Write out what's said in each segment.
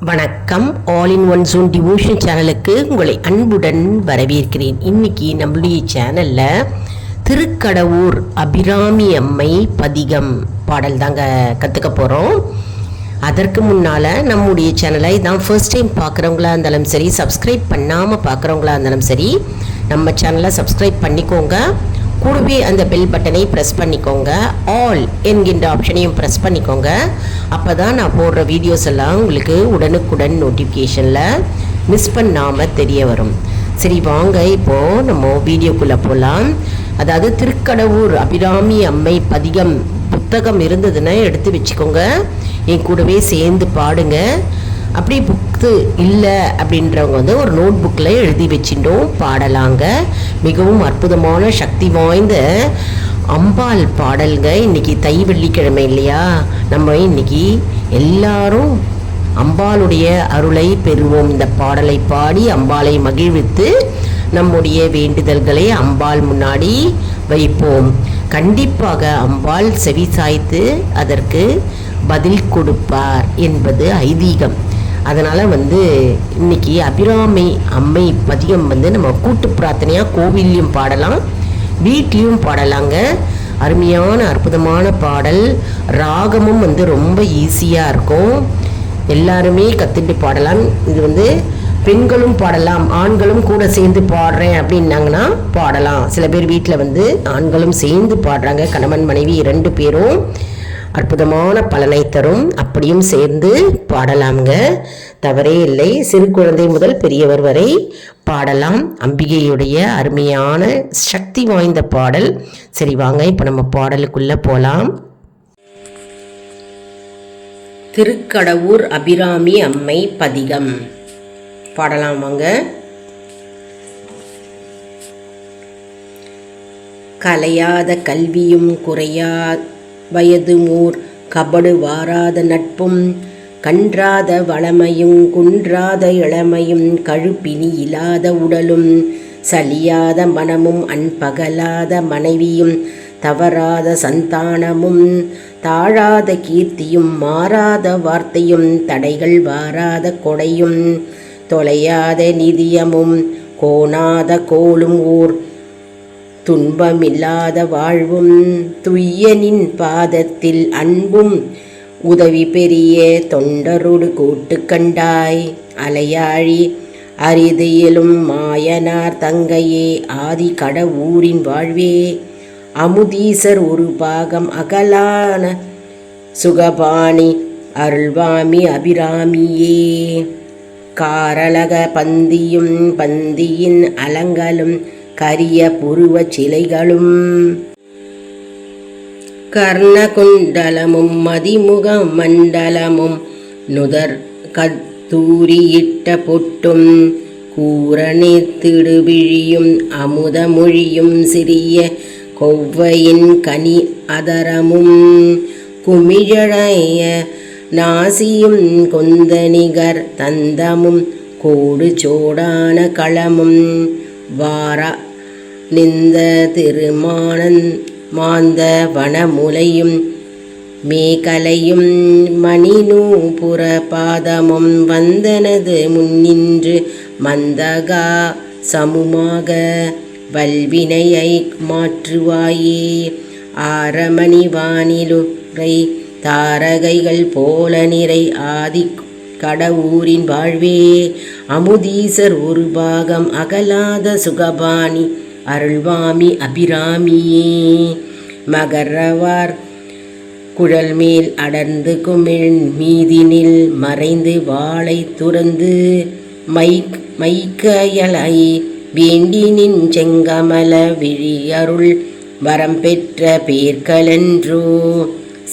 வணக்கம். All in one zone devotion சேனலுக்கு உங்களை அன்புடன் வரவேற்கிறேன். இன்னைக்கு நம்மளுடைய சேனலில் திருக்கடவூர் அபிராமி அம்மை பதிகம் பாடல் தாங்க கற்றுக்க போகிறோம். அதற்கு முன்னால் நம்முடைய சேனலை இதான் ஃபர்ஸ்ட் டைம் பார்க்குறவங்களா இருந்தாலும் சரி, சப்ஸ்கிரைப் பண்ணாமல் பார்க்குறவங்களா இருந்தாலும் சரி, நம்ம சேனலை சப்ஸ்கிரைப் பண்ணிக்கோங்க. கூடவே அந்த பெல் பட்டனை ப்ரெஸ் பண்ணிக்கோங்க. ஆல் என்கின்ற ஆப்ஷனையும் ப்ரெஸ் பண்ணிக்கோங்க. அப்போ தான் நான் போடுற வீடியோஸ் எல்லாம் உங்களுக்கு உடனுக்குடன் நோட்டிஃபிகேஷனில் மிஸ் பண்ணாமல் தெரிய வரும். சரி, வாங்க இப்போது நம்ம வீடியோக்குள்ளே போகலாம். அதாவது திருக்கடவூர் அபிராமி அம்மை பதிகம் புத்தகம் இருந்ததுன்னா எடுத்து வச்சுக்கோங்க, என் கூடவே சேர்ந்து பாடுங்க. அப்படி புக்கு இல்லை அப்படின்றவங்க ஒரு நோட் புக்கில் எழுதி வச்சுட்டோம் பாடலாங்க. மிகவும் அற்புதமான சக்தி வாய்ந்த அம்பாள் பாடல்ங்க. இன்றைக்கி தை வெள்ளிக்கிழமை இல்லையா, நம்ம இன்றைக்கி எல்லாரும் அம்பாளுடைய அருளை பெறுவோம். இந்த பாடலை பாடி அம்பாளை மகிழ்வித்து நம்முடைய வேண்டுதல்களை அம்பாள் முன்னாடி வைப்போம். கண்டிப்பாக அம்பாள் செவி சாய்த்து அதற்கு பதில் கொடுப்பார் என்பது ஐதீகம். அதனால் இன்றைக்கி அபிராமி அம்மை பதிகம் நம்ம கூட்டு பிரார்த்தனையாக கோவிலையும் பாடலாம், வீட்லேயும் பாடலாங்க. அருமையான அற்புதமான பாடல். ராகமும் ரொம்ப ஈஸியாக இருக்கும், எல்லாருமே கற்றுட்டு பாடலாம். இது பெண்களும் பாடலாம், ஆண்களும் கூட சேர்ந்து பாடுறேன் அப்படின்னாங்கன்னா பாடலாம். சில பேர் வீட்டில் ஆண்களும் சேர்ந்து பாடுறாங்க, கணவன் மனைவி 2 பேரும். அற்புதமான பலனை தரும். அப்படியும் சேர்ந்து பாடலாம்ங்க, தவறே இல்லை. சிறு குழந்தை முதல் பெரியவர் வரை பாடலாம். அம்பிகையுடைய அருமையான சக்தி வாய்ந்த பாடல். சரி, வாங்க இப்போ நம்ம பாடலுக்குள்ளே போகலாம். திருக்கடவூர் அபிராமி அம்மை பதிகம் பாடலாம் வாங்க. கலையாத கல்வியும் குறையா வயது மூர் கபடு வாராத நட்பும் கன்றாத வளமையும் குன்றாத இளமையும் கழுப்பினி இல்லாத உடலும் சலியாத மனமும் அன்பகலாத மனைவியும் தவறாத சந்தானமும் தாழாத கீர்த்தியும் மாறாத வார்த்தையும் தடைகள் வாராத கொடையும் தொலையாத நிதியமும் கோணாத கோலும் ஊர் துன்பமில்லாத வாழ்வும் துய்யனின் பாதத்தில் அன்பும் உதவி பெரிய தொண்டரோடு கூட்டு கண்டாய் அலையாழி அரிதியலும் மாயனார் தங்கையே ஆதி கடவூரின் வாழ்வே அமுதீசர் ஒரு பாகம் அகலான சுகபாணி அருள்வாமி அபிராமியே காரளக பந்தியும் பந்தியின் அலங்கலும் கரிய புருவ சிலைகளும் கர்ணகுண்டலமும் மதிமுக மண்டலமும் நுதர் கத்தூரியிட்ட பொட்டும் கூரணி திடுவிழியும் அமுத மொழியும் சிறிய கொவ்வையின் கனி அதரமும் குமிழழைய நாசியும் கொந்தனிகர் தந்தமும் கோடு சோடான களமும் வார நிந்த திருமானன் மாந்த வனமுலையும் மேகலையும் மணிநூபுர பாதமும் வந்தனது முன்னின்று மந்தகா சமுமாக வல்வினையை மாற்றுவாயே ஆரமணி வானிலுரை தாரகைகள் போல நிறை ஆதி கடவூரின் வாழ்வே அமுதீசர் ஒரு பாகம் அகலாத சுகபாணி அருள்வாமி அபிராமியே மகரவார் குழல் மேல் அடர்ந்து குமிழ் மீதினில் மறைந்து வாளை துறந்து மைக்கயலை வேண்டினின் செங்கமல விழியருள் வரம் பெற்ற பேர்களென்றோ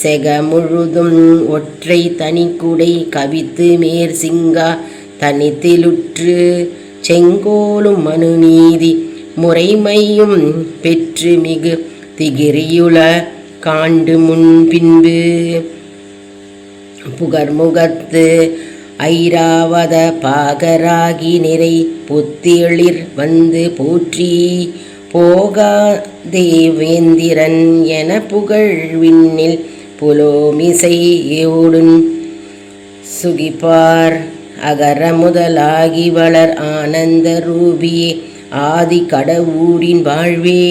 செக முழுதும் ஒற்றை தனிக்குடை கவித்து மேற் சிங்கா தனித்திலுற்று செங்கோலும் மனுநீதி முறைமையும் பெற்று மிகு திகிரியுள காண்டு முன் பின்பு புகர்முகத்து ஐராவத பாகராகி நிறை புத்திளிர் வந்து போற்றி போகா தேவேந்திரன் என புகழ் விண்ணில் புலோமிசையோடுன் சுகிப்பார் அகர முதலாகி வளர் ஆனந்த ரூபியே ஆதி கடவுரின் வாழ்வே.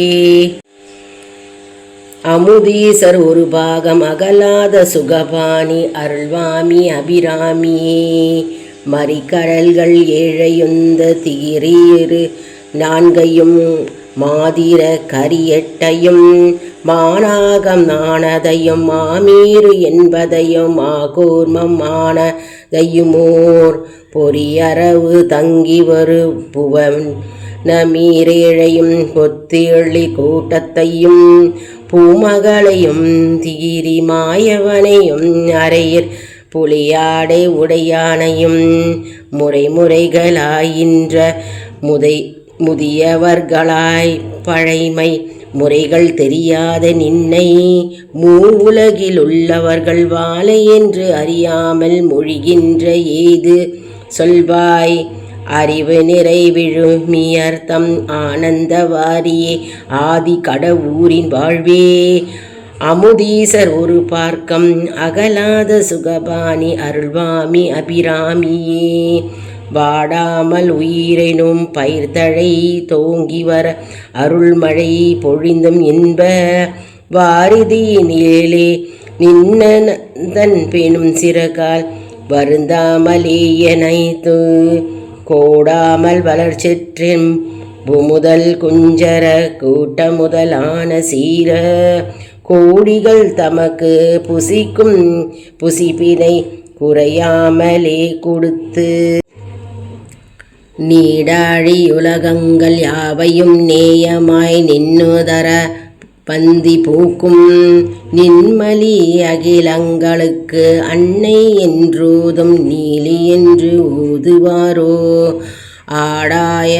அமுதீசர் ஒரு பாகம் அகலாத சுகபாணி அருள்வாமி அபிராமியே. மறிக்கடல்கள் ஏழையுந்த தீரீரு நான்கையும் மாதிர கரியட்டையும் மானாகம் நாணதையும் மாமீறு என்பதையும் ஆகூர்மம் ஆனதையுமோர் பொறியறவு தங்கி வரு புவன் நமீரேழையும் கொத்தியள்ளி கூட்டத்தையும் பூமகளையும் தீரி மாயவனையும் அரையிற் புலியாடை உடையானையும் முறைமுறைகளாயின்ற முதியவர்களாய் பழைமை முறைகள் தெரியாத நின்னை மூவுலகில் உள்ளவர்கள் வாழை என்று அறியாமல் மொழிகின்ற ஏது சொல்வாய் அறிவு நிறைவிழுமியர்த்தம் ஆனந்த வாரியே ஆதி கடவுரின் வாழ்வே. அமுதீசர் ஒரு பார்க்கம் அகலாத சுகபாணி அருள்வாமி அபிராமியே. வாடாமல் உயிரினும் பயிர்தழை தோங்கி வர அருள்மழை பொழிந்தும் இன்ப வாரிதியினிலே நின்னதன் பெணும் சிறகால் வருந்தாமலேயனைத்து கோடாமல் வளர்ச்சிற்றின் புமுதல் குஞ்சர கூட்ட முதலான சீர கோடிகள் தமக்கு புசிக்கும் புசிப்பினை குறையாமலே கொடுத்து நீடாழி உலகங்கள் யாவையும் நேயமாய் நின்னுதர பந்தி பூக்கும் நின்மலி அகிலங்களுக்கு அன்னை என்றூதும் நீலி என்று ஊதுவாரோ. ஆடாய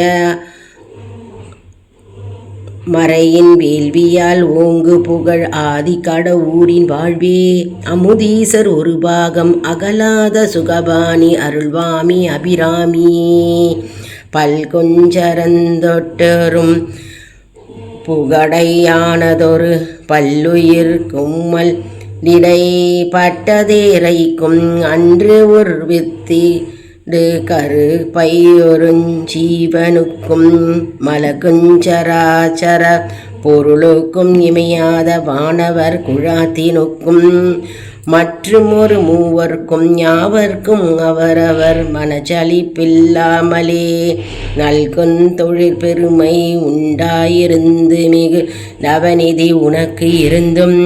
மறையின் வேள்வியால் ஓங்கு புகழ் ஆதி கடவுரின் வாழ்வே. அமுதீசர் ஒரு பாகம் அகலாத சுகபாணி அருள்வாமி அபிராமியே. பல்கொஞ்சரந்தொட்டரும் புகடையானதொரு பல்லுயிர் கும்மல் நிடை பட்டதேரைக்கும் அன்று ஒரு வித்திடு கரு பையொருஞ்சீவனுக்கும் மலகுஞ்சராச்சர பொருளுக்கும் இமையாத வானவர் குழாத்தினுக்கும் மற்றும் ஒரு மூவர்க்கும் யாவர்க்கும் அவரவர் மனச்சலிப்பில்லாமலே நல்குன் தொழிற்பெருமை உண்டாயிருந்து மிகு நவநிதி உனக்கு இருந்தும்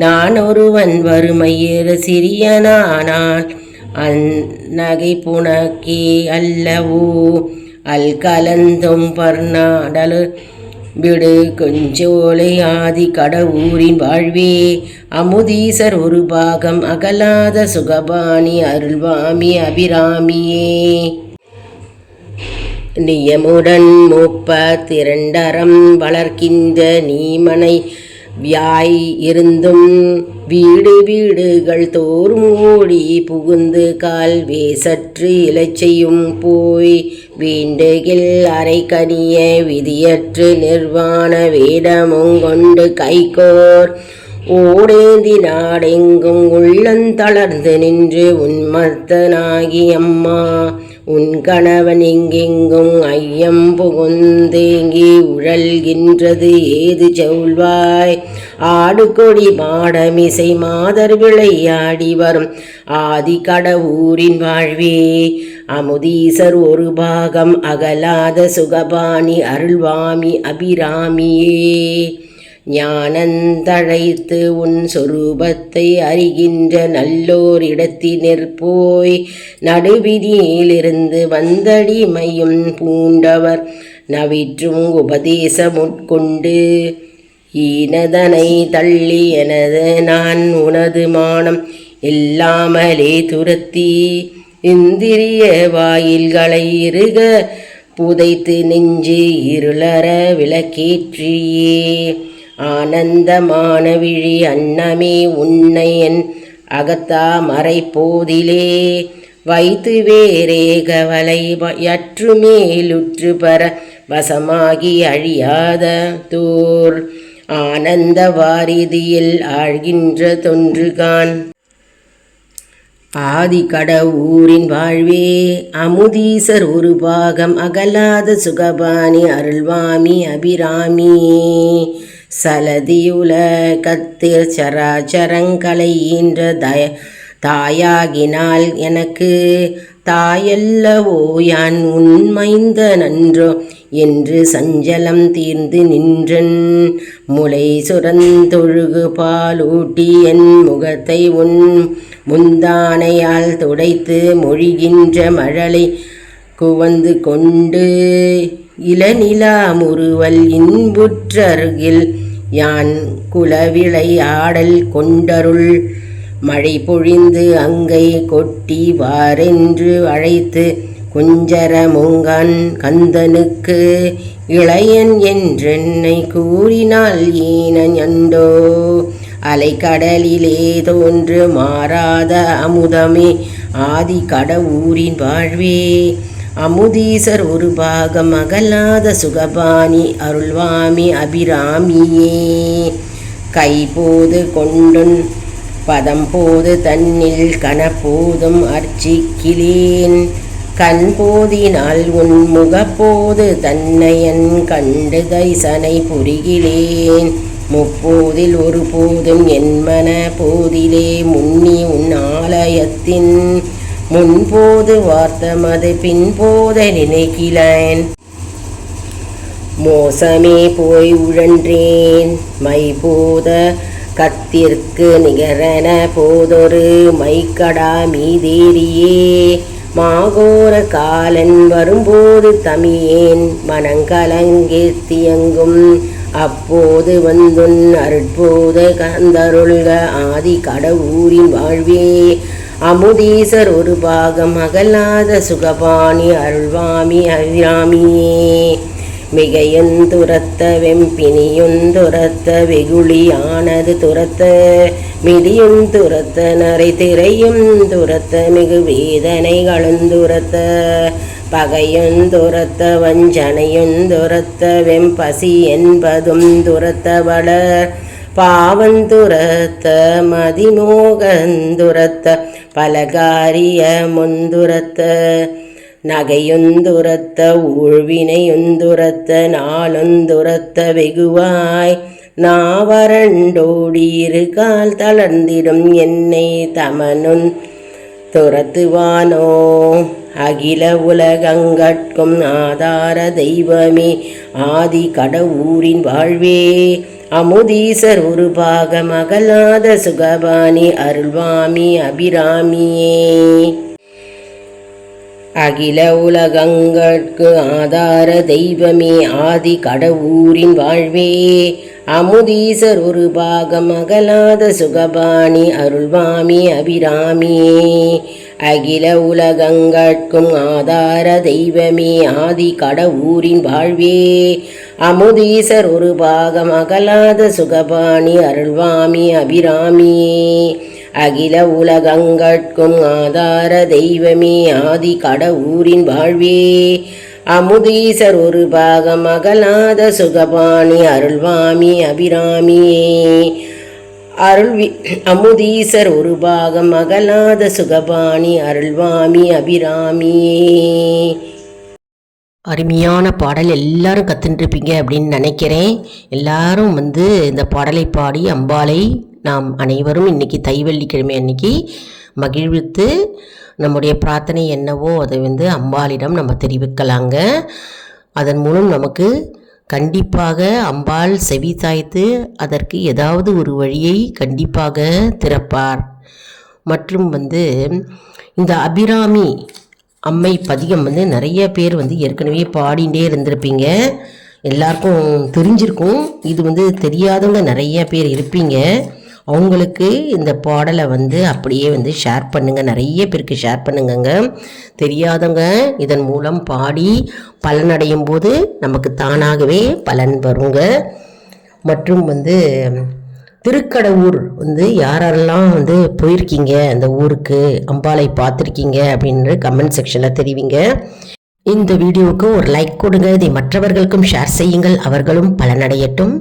நான் ஒருவன் வறுமையில் சிறியனானால் அந்நகை புனக்கே அல்லவோ. அல்கலந்தும் பர்நாடலு விடு கொஞ்சோலை ஆதி கடவுரின் வாழ்வே. அமுதீசர் ஒரு பாகம் அகலாத சுகபாணி அருள்வாமி அபிராமியே. நியமுடன் 32 வளர்க்கின்ற நீமனை வியாய் இருந்தும் வீடு வீடுகள் தோறும் ஓடி புகுந்து கால் வேசற்று இலச்சையும் போய் வேண்டுகில் அரை கனிய விதியற்று நிர்வாண வேடமும் கொண்டு கைகோர் ஓடேந்தி நாடெங்கும் உள்ளந்தளர்ந்து நின்று உன்மத்தனாகி அம்மா உன் கணவன் எங்கெங்கும் ஐயம் புகுந்தேங்கி உழல்கின்றது ஏது சொல்வாய். ஆடு கொடி மாடமிசை மாதர் விளையாடி வரும் ஆதி கடவுரின் வாழ்வே. அமுதீசர் ஒரு பாகம் அகலாத சுகபாணி அருள்வாமி அபிராமியே. ஞானந்தழைத்து உன் சொரூபத்தை அறிகின்ற நல்லோர் இடத்தினர் போய் நடுவிதியிலிருந்து வந்தடிமையும் பூண்டவர் நவிற்றும் உபதேசமுட்கொண்டு ஈனதனை தள்ளி எனது நான் உனது மானம் இல்லாமலே துரத்தி இந்திரிய வாயில்களை இறுக புதைத்து நெஞ்சு இருளற விளக்கேற்றியே. ஆனந்தமான விழி அன்னமே உன்னை என் அகத்தா மறைப்போதிலே வைத்து வேறே கவலை யற்று மேலுற்று பர வசமாகி அழியாத தோர் ஆனந்த வாரிதியில் ஆழ்கின்ற தொன்றுகான். ஆதிக்கடவூரின் வாழ்வே அமுதீசர் ஒரு பாகம் அகலாத சுகபாணி அருள்வாமி அபிராமியே சலதியுலகத்தில் சராச்சரங்களை ஈன்ற தாயாகினால் எனக்கு தாயல்லவோ யான் உண்மைந்த நன்றோ என்று சஞ்சலம் தீர்ந்து நின்றன் முளை சுரந்தொழுகு பாலூட்டி என் முகத்தை உன் முந்தானையால் துடைத்து மொழிகின்ற மழலை குவந்து கொண்டு இளநிலா முறுவல் இன்புற்றருகில் யான் குலவிளை ஆடல் கொண்டருள் மழை பொழிந்து அங்கை கொட்டி வாரென்று அழைத்து குஞ்சர முங்கன் கந்தனுக்கு இளையன் என்றென்னை கூறினால் ஈனஞண்டோ அலைக்கடலிலே தோன்று மாறாத அமுதமே ஆதி கடவூரின் வாழ்வே அமுதீசர் ஒரு பாகம் அகலாத சுகபாணி அருள்வாமி அபிராமியே கைபோது கொண்டுன் பதம் போது தன்னில் கனப்போதும் அர்ச்சிக்கிலேன் கண் போதினால் உன் முகப்போது தன்னையன் கண்டு தைசனை புரிகிலேன் முப்போதில் ஒரு போதும் என் மன போதிலே முன்னி உன் ஆலயத்தின் முன்போது வார்த்தமது பின்போத நினைக்கிலேன் மோசமே போய் உழன்றேன் மைபோத கத்திற்கு நிகரன போதொரு மைக்கடா மீதேறியே மாகோர காலன் வரும்போது தமியேன் மனங்கலங்கேத்தியங்கும் அப்போது வந்துன் அருட்போது கந்தருள்க ஆதி கடவூரின் வாழ்வே அமுதீசர் ஒரு பாகம் அகலாத சுகபாணி அருள்வாமி அபிராமியே மிகையுந்துரத்த வெம்பினியுந்துரத்த வெகுளியானது துரத்த மிதியுந்துரத்த நரை திரையும் துரத்த மிகு வேதனைகளுந்துரத்த பகையுந்துரத்த வஞ்சனையுந்துரத்த வெம்பசி என்பதும் துரத்த வளர் பாவந்துரத்த மதிமோகந்துரத்த பலகாரிய முந்துரத்த நகையுந்துரத்த ஊழ்வினையுந்துரத்த நாளுந்துரத்த வெகுவாய் நாவரண்டோடி இருகால் தளர்ந்திடும் என்னை தமனுன் துரத்துவானோ அகில உலகங்கட்கும் ஆதார தெய்வமே ஆதி கடவூரின் வாழ்வே அமுதீசர் ஒரு பாகம் அகலாத சுகபாணி அருள்வாமி அபிராமியே அகில உலகங்கட்கு ஆதார தெய்வமே ஆதி கடவூரின் வாழ்வே அமுதீசர் ஒரு பாகம் அகலாத சுகபாணி அருள்வாமி அபிராமியே அகில உலகங்கட்கும் ஆதார தெய்வமே ஆதி கடவூரின் வாழ்வே அமுதீசர் ஒரு பாகம் அகலாத சுகபாணி அருள்வாமி அபிராமியே அகில உலகங்கட்கும் ஆதார தெய்வமே ஆதி கடவூரின் வாழ்வே அமுதீசர் ஒரு பாகம் அகலாத சுகபாணி அருள்வாமி அபிராமியே அமுதீசர் ஒரு பாகம் அகலாத சுகபாணி அருள்வாமி அபிராமியே. அருமையான பாடல் எல்லாரும் கற்றுட்டுருப்பீங்க அப்படின்னு நினைக்கிறேன். எல்லாரும் இந்த பாடலை பாடி அம்பாளை நாம் அனைவரும் இன்றைக்கி தைவெள்ளிக்கிழமை அன்னைக்கு மகிழ்வித்து நம்முடைய பிரார்த்தனை என்னவோ அதை அம்பாளிடம் நம்ம தெரிவிக்கலாங்க. அதன் மூலம் நமக்கு கண்டிப்பாக அம்பாள் செவி சாய்த்து அதற்கு ஏதாவது ஒரு வழியை கண்டிப்பாக திறப்பார். மற்றும் இந்த அபிராமி அம்மை பதிகம் நிறைய பேர் ஏற்கனவே பாடிகிட்டே இருந்திருப்பீங்க, எல்லாருக்கும் தெரிஞ்சிருக்கும். இது தெரியாதவங்க நிறைய பேர் இருப்பீங்க. அவங்களுக்கு இந்த பாடலை அப்படியே ஷேர் பண்ணுங்கள், நிறைய பேருக்கு ஷேர் பண்ணுங்கங்க. தெரியாதவங்க இதன் மூலம் பாடி பலனடையும் போது நமக்கு தானாகவே பலன் வருங்க. மற்றும் திருக்கடவூர் யாரெல்லாம் போயிருக்கீங்க அந்த ஊருக்கு, அம்பாளை பார்த்துருக்கீங்க அப்படின்னு கமெண்ட் செக்ஷனில் தெரிவிங்க. இந்த வீடியோவுக்கு ஒரு லைக் கொடுங்க. இதை மற்றவர்களுக்கும் ஷேர் செய்யுங்கள், அவர்களும் பலனடையட்டும்.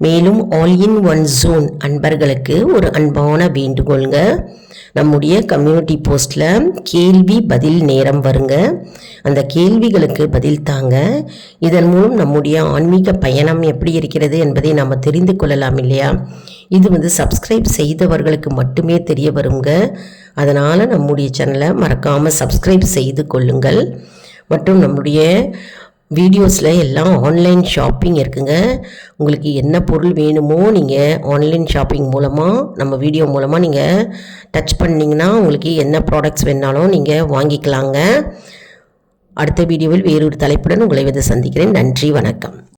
மேலும் ஆல் இன் ஒன் ஜோன் அன்பர்களுக்கு ஒரு அன்பான வேண்டுகோளுங்க. நம்முடைய கம்யூனிட்டி போஸ்ட்டில் கேள்வி பதில் நேரம் வருங்க. அந்த கேள்விகளுக்கு பதில் தாங்க. இதன் மூலம் நம்முடைய ஆன்மீக பயணம் எப்படி இருக்கிறது என்பதை நாம் தெரிந்து கொள்ளலாம் இல்லையா? இது சப்ஸ்கிரைப் செய்தவர்களுக்கு மட்டுமே தெரிய வருங்க. அதனால் நம்முடைய சேனலை மறக்காமல் சப்ஸ்கிரைப் செய்து கொள்ளுங்கள். மற்றும் நம்முடைய வீடியோஸில் எல்லாம் ஆன்லைன் ஷாப்பிங் இருக்குங்க. உங்களுக்கு என்ன பொருள் வேணுமோ நீங்கள் ஆன்லைன் ஷாப்பிங் மூலமாக நம்ம வீடியோ மூலமாக நீங்கள் டச் பண்ணிங்கன்னா உங்களுக்கு என்ன ப்ராடக்ட்ஸ் வேணாலும் நீங்கள் வாங்கிக்கலாங்க. அடுத்த வீடியோவில் வேறொரு தலைப்புடன் உங்களை சந்திக்கிறேன். நன்றி, வணக்கம்.